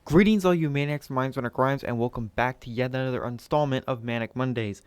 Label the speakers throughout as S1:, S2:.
S1: Greetings, all you maniacs, minds, runner crimes, and welcome back to yet another installment of Manic Mondays.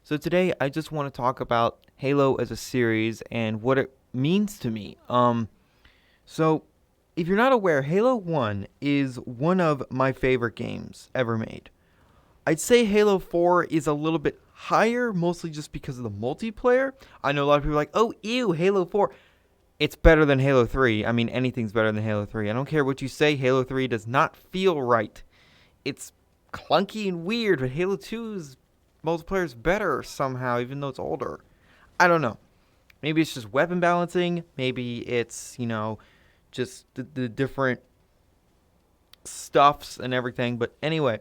S1: So today, I just want to talk about Halo as a series and what it means to me. So if you're not aware, Halo 1 is one of my favorite games ever made. I'd say Halo 4 is a little bit higher, mostly just because of the multiplayer. I know a lot of people are like, oh, ew, Halo 4. It's better than Halo 3. I mean, anything's better than Halo 3. I don't care what you say, Halo 3 does not feel right. It's clunky and weird, but Halo 2's multiplayer is better somehow, even though it's older. I don't know. Maybe it's just weapon balancing. Maybe it's, just the different stuffs and everything. But anyway,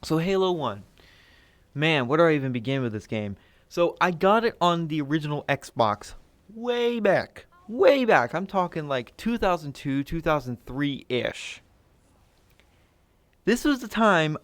S1: so Halo 1. Man, where do I even begin with this game? So I got it on the original Xbox way back. Way back. I'm talking like 2002, 2003-ish. This was the time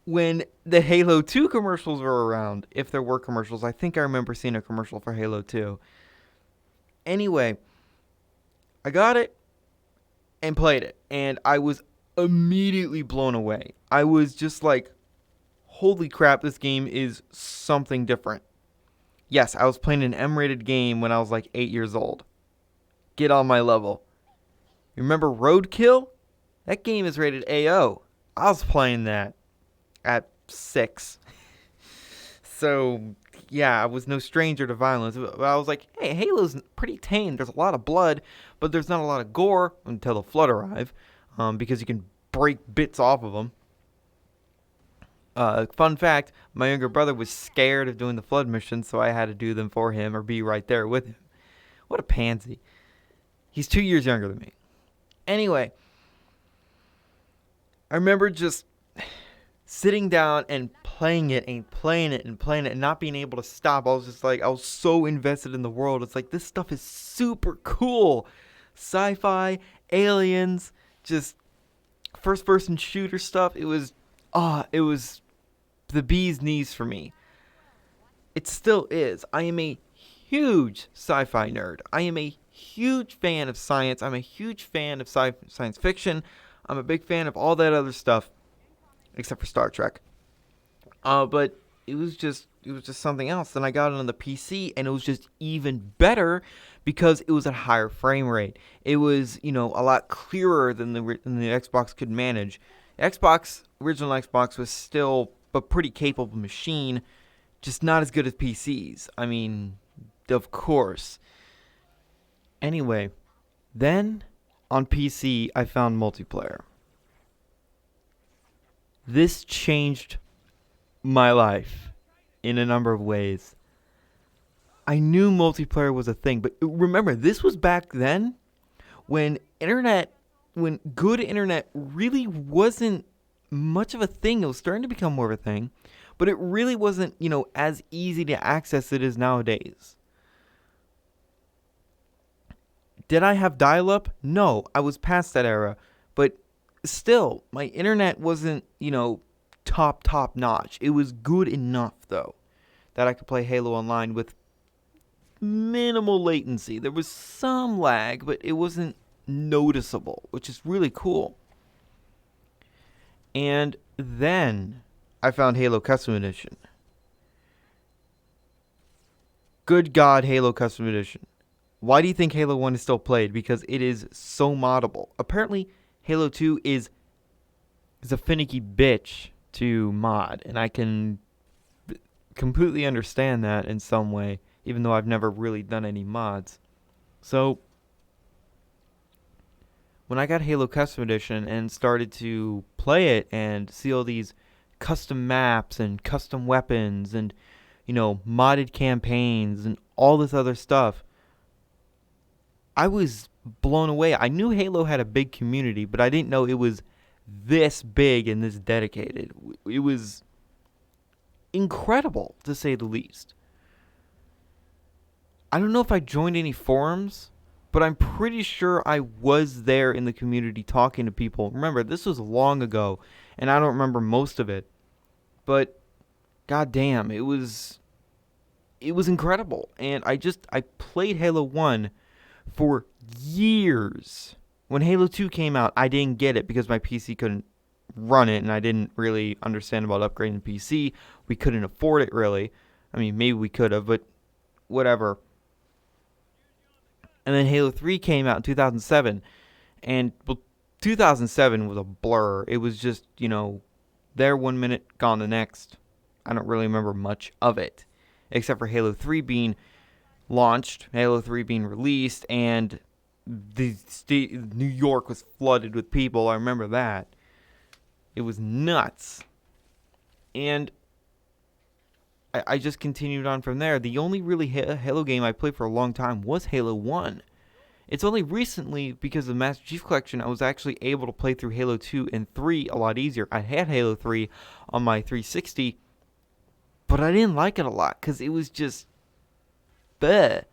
S1: when the Halo 2 commercials were around. If there were commercials. I think I remember seeing a commercial for Halo 2. Anyway, I got it and played it. And I was immediately blown away. I was just like, holy crap, this game is something different. Yes, I was playing an M-rated game when I was like 8 years old. Get on my level. You remember Roadkill? That game is rated AO. I was playing that at 6. So, yeah, I was no stranger to violence. But I was like, hey, Halo's pretty tame. There's a lot of blood, but there's not a lot of gore until the Flood arrive, because you can break bits off of them. Fun fact, my younger brother was scared of doing the Flood missions, so I had to do them for him or be right there with him. What a pansy. He's 2 years younger than me. Anyway, I remember just sitting down and playing it and playing it and playing it and not being able to stop. I was just like, I was so invested in the world. It's like, this stuff is super cool. Sci-fi, aliens, just first-person shooter stuff. It was the bee's knees for me. It still is. I am a huge sci-fi nerd. I am a huge fan of science. I'm a huge fan of science fiction. I'm a big fan of all that other stuff, except for Star Trek. But it was just something else. Then I got it on the PC, and it was just even better because it was at higher frame rate. It was, a lot clearer than the Xbox could manage. Original Xbox was still a pretty capable machine, just not as good as PCs. I mean, of course. Anyway, then on PC, I found multiplayer. This changed my life in a number of ways. I knew multiplayer was a thing, but remember, this was back then when good internet really wasn't much of a thing. It was starting to become more of a thing, but it really wasn't, as easy to access it is nowadays. Did I have dial-up? No, I was past that era, but still, my internet wasn't, top notch. It was good enough, though, that I could play Halo Online with minimal latency. There was some lag, but it wasn't noticeable, which is really cool. And then I found Halo Custom Edition. Good God, Halo Custom Edition. Why do you think Halo 1 is still played? Because it is so moddable. Apparently, Halo 2 is a finicky bitch to mod, and I can completely understand that in some way, even though I've never really done any mods. So when I got Halo Custom Edition and started to play it and see all these custom maps and custom weapons and, modded campaigns and all this other stuff, I was blown away. I knew Halo had a big community, but I didn't know it was this big and this dedicated. It was incredible, to say the least. I don't know if I joined any forums, but I'm pretty sure I was there in the community talking to people. Remember, this was long ago, and I don't remember most of it. But, goddamn, it was incredible. And I played Halo 1 for years. When Halo 2 came out, I didn't get it because my PC couldn't run it, and I didn't really understand about upgrading the PC. We couldn't afford it, really. I mean, maybe we could have, but whatever. And then Halo 3 came out in 2007, and, well, 2007 was a blur. It was just, there 1 minute, gone the next. I don't really remember much of it, except for Halo 3 being launched, Halo 3 being released, and New York was flooded with people. I remember that. It was nuts. And I just continued on from there. The only really Halo game I played for a long time was Halo 1. It's only recently, because of the Master Chief Collection, I was actually able to play through Halo 2 and 3 a lot easier. I had Halo 3 on my 360, but I didn't like it a lot because it was just bleh.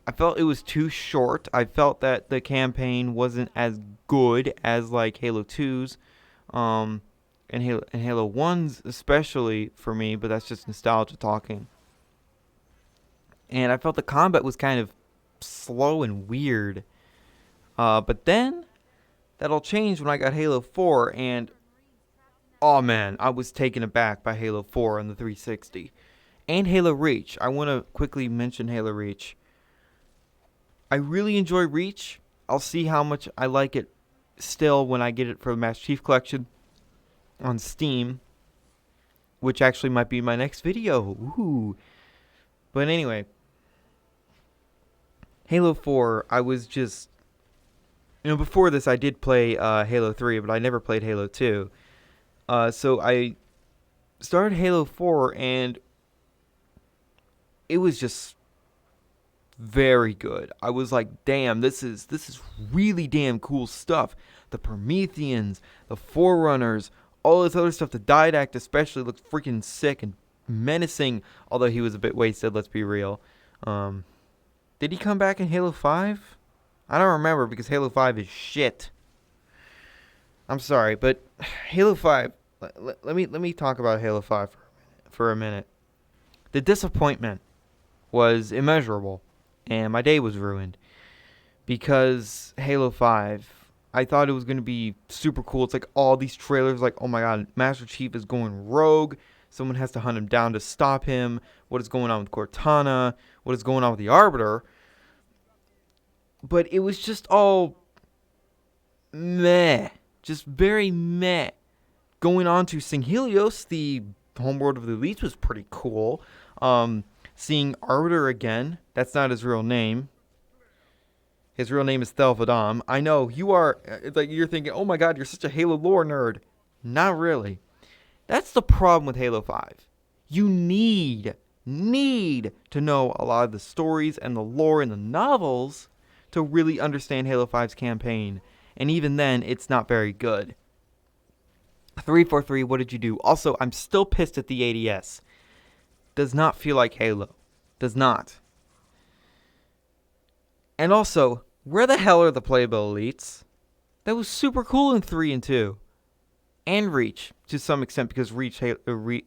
S1: I felt it was too short. I felt that the campaign wasn't as good as like Halo 2's, and Halo 1's especially for me, but that's just nostalgia talking. And I felt the combat was kind of slow and weird. But then that all changed when I got Halo 4, and oh man, I was taken aback by Halo 4 on the 360. And Halo Reach. I want to quickly mention Halo Reach. I really enjoy Reach. I'll see how much I like it still when I get it for the Master Chief Collection on Steam, which actually might be my next video. Ooh. But anyway, Halo 4, I was just, before this I did play Halo 3, but I never played Halo 2. So I started Halo 4, and it was just very good. I was like, damn, this is really damn cool stuff. The Prometheans, the Forerunners, all this other stuff. The Didact especially looked freaking sick and menacing, although he was a bit wasted, let's be real. Did he come back in Halo 5? I don't remember because Halo 5 is shit. I'm sorry, but Halo 5, let me talk about Halo 5 for a minute. The disappointment was immeasurable, and my day was ruined because Halo 5, I thought it was going to be super cool. It's like all these trailers, like, oh my god, Master Chief is going rogue. Someone has to hunt him down to stop him. What is going on with Cortana? What is going on with the Arbiter? But it was just all meh. Just very meh. Going on to Sing Helios, the homeworld of the elites, was pretty cool. Seeing Arbiter again. That's not his real name. His real name is Thelvadam. I know, you're thinking, oh my god, you're such a Halo lore nerd. Not really. That's the problem with Halo 5. You need to know a lot of the stories and the lore in the novels to really understand Halo 5's campaign. And even then, it's not very good. 343, what did you do? Also, I'm still pissed at the ADS. Does not feel like Halo. Does not. And also, where the hell are the playable elites? That was super cool in 3 and 2. And Reach, to some extent, because Reach, everyone,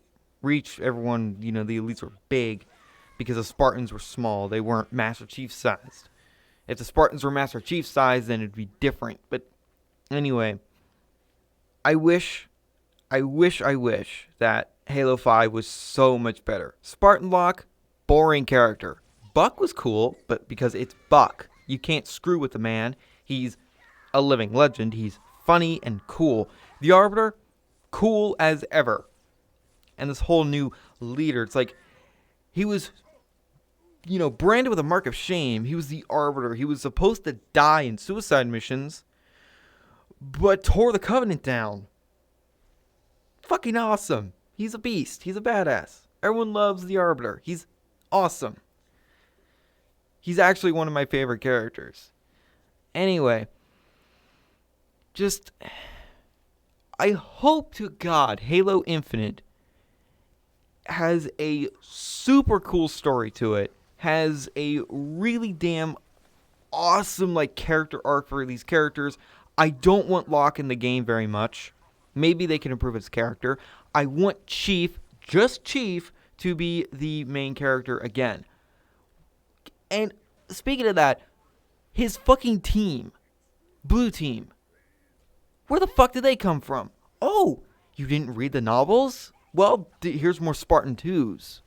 S1: the elites were big because the Spartans were small. They weren't Master Chief sized. If the Spartans were Master Chief sized, then it'd be different. But anyway, I wish that Halo 5 was so much better. Spartan Locke, boring character. Buck was cool, but because it's Buck, you can't screw with the man. He's a living legend. He's funny and cool. The Arbiter, cool as ever. And this whole new leader, it's like, he was, branded with a mark of shame. He was the Arbiter. He was supposed to die in suicide missions, but tore the Covenant down. Fucking awesome. He's a beast. He's a badass. Everyone loves the Arbiter. He's awesome. He's actually one of my favorite characters. Anyway, I hope to God Halo Infinite has a super cool story to it, has a really damn awesome character arc for these characters. I don't want Locke in the game very much. Maybe they can improve his character. I want Chief, just Chief, to be the main character again. And speaking of that, his fucking team. Blue team. Where the fuck did they come from? Oh, you didn't read the novels? Well, here's more Spartan 2s.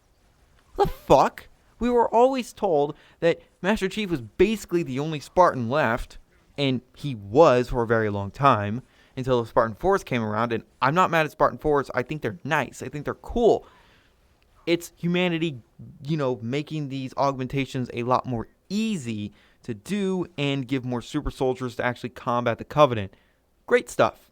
S1: The fuck? We were always told that Master Chief was basically the only Spartan left, and he was for a very long time, until the Spartan 4s came around, and I'm not mad at Spartan 4s. I think they're nice. I think they're cool. It's humanity, making these augmentations a lot more easy to do and give more super soldiers to actually combat the Covenant. Great stuff.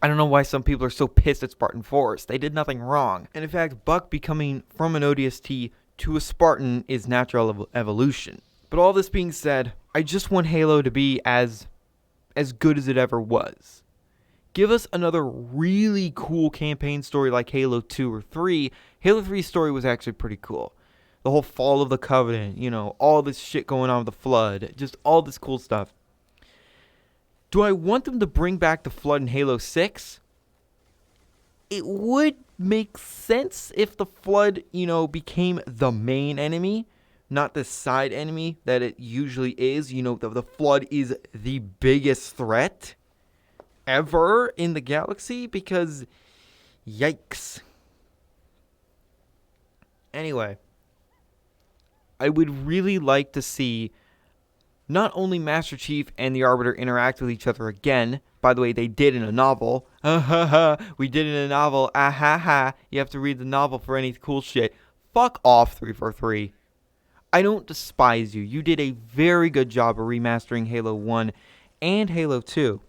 S1: I don't know why some people are so pissed at Spartan 4s. They did nothing wrong. And in fact, Buck becoming from an ODST to a Spartan is natural evolution. But all this being said, I just want Halo to be as good as it ever was. Give us another really cool campaign story like Halo 2 or 3. Halo 3's story was actually pretty cool. The whole fall of the Covenant, all this shit going on with the Flood. Just all this cool stuff. Do I want them to bring back the Flood in Halo 6? It would make sense if the Flood, became the main enemy, not the side enemy that it usually is. The Flood is the biggest threat ever in the galaxy because, yikes. Anyway, I would really like to see not only Master Chief and the Arbiter interact with each other again. By the way, they did in a novel. We did in a novel. You have to read the novel for any cool shit. Fuck off, 343. I don't despise you. You did a very good job of remastering Halo 1 and Halo 2.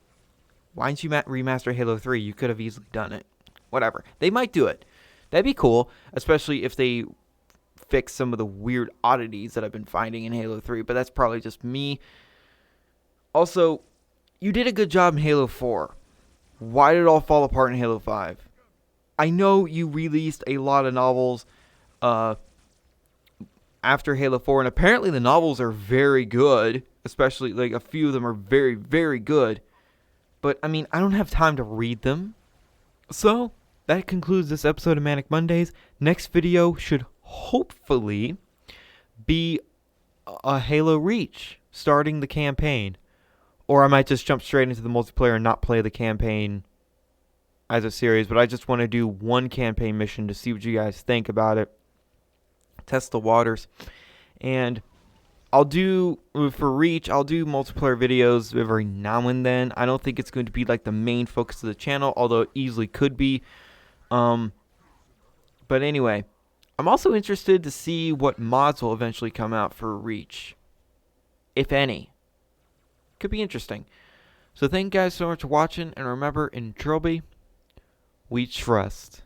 S1: Why didn't you remaster Halo 3? You could have easily done it. Whatever. They might do it. That'd be cool, especially if they fix some of the weird oddities that I've been finding in Halo 3, but that's probably just me. Also, you did a good job in Halo 4. Why did it all fall apart in Halo 5? I know you released a lot of novels after Halo 4, and apparently the novels are very good, especially, a few of them are very, very good, but, I don't have time to read them. So, that concludes this episode of Manic Mondays. Next video should hopefully be a Halo Reach, starting the campaign. Or I might just jump straight into the multiplayer and not play the campaign as a series. But I just want to do one campaign mission to see what you guys think about it. Test the waters. And I'll do, for Reach, I'll do multiplayer videos every now and then. I don't think it's going to be like the main focus of the channel, although it easily could be. But anyway, I'm also interested to see what mods will eventually come out for Reach, if any. Could be interesting. So thank you guys so much for watching, and remember, in Trilby, we trust.